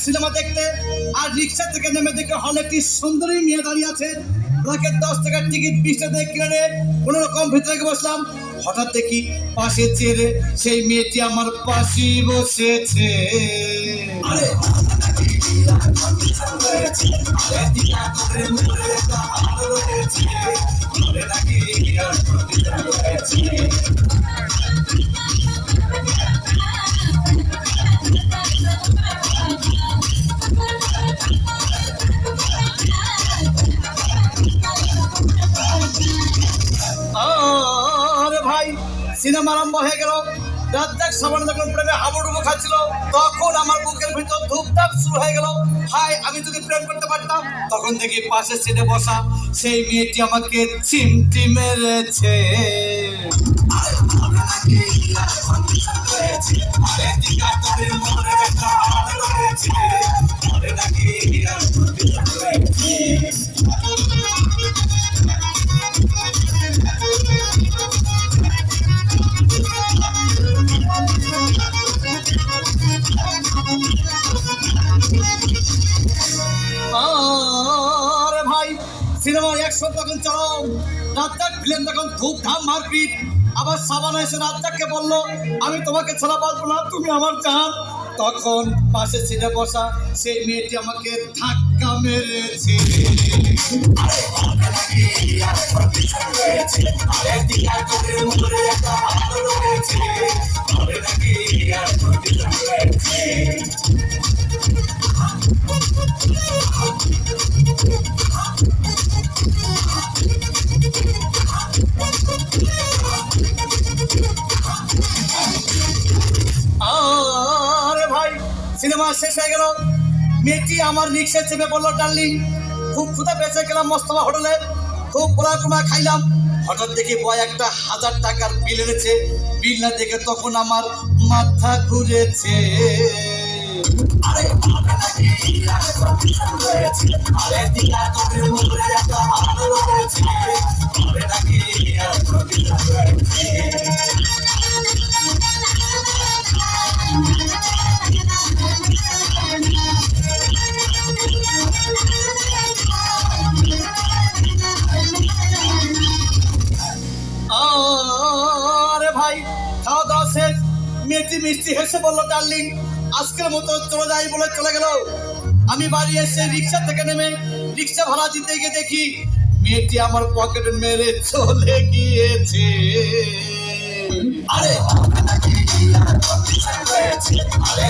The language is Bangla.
সিনেমা দেখতে, আর রিক্সা থেকে নেমে দেখে হলে একটি সুন্দরী মেয়ে দাঁড়িয়ে আছে। ওনাকে 10 টাকার টিকিট 20 টাকা দিয়ে কিনে কোনো রকম ভিতরে বসলাম। হঠাৎ দেখি পাশে চেয়ারে সেই মেয়েটি আমার পাশেই বসেছে। আরে ভাই, সিনেমা আরম্ভ হয়ে গেল। রাজ্জাক সাবান যখন প্রেমে হাবুডুবু খাচ্ছিল, তখন আমার বুকের ভিতর ধূপধাপ শুরু হয়ে গেল। হাই, আমি যদি প্রেম করতে পারতাম। তখন দেখি পাশের সিটে বসা সেই মেয়েটি আমাকে চিমটি মেরেছে। আরে ভাই, সিনেমার অ্যাকশন তখন চরম। রাজ্জাক ভিলেন তখন ধূপধাম মারপিট। আবার সাবানা এসে রাজ্জাককে বলল, আমি তোমাকে ছাড়া বাঁচবো না, তুমি আমার জান। তখন পাশে সিটে বসা সেই মেয়েটি আমাকে ধাক্কা মেরেছে। আরে ভাই, সিনেমা শেষ হয়ে গেল। মেয়েটি আমার রিক্সা চেপে বললো, ডার্লিং, খুব ক্ষুধা পেয়েছে, গেলাম মোস্তফা হোটেলে, খুব পোলা খাইলাম। হঠাৎ দেখি বয় একটা 1000 টাকার বিল এনেছে। বিল না দেখে তখন আমার মাথা ঘুরেছে। আরে ভাই, খাওয়া দাওয়া শেষ। মেয়েটি মিষ্টি হেসে বললো, ডার্লিং, আজকের মতো চলে যাই বলে চলে গেল। আমি বাড়ি এসে রিক্সা থেকে নেমে রিক্সা ভাড়া দিতে গিয়ে দেখি মেয়েটি আমার পকেটে মেরে চলে গিয়েছে। আরে আরে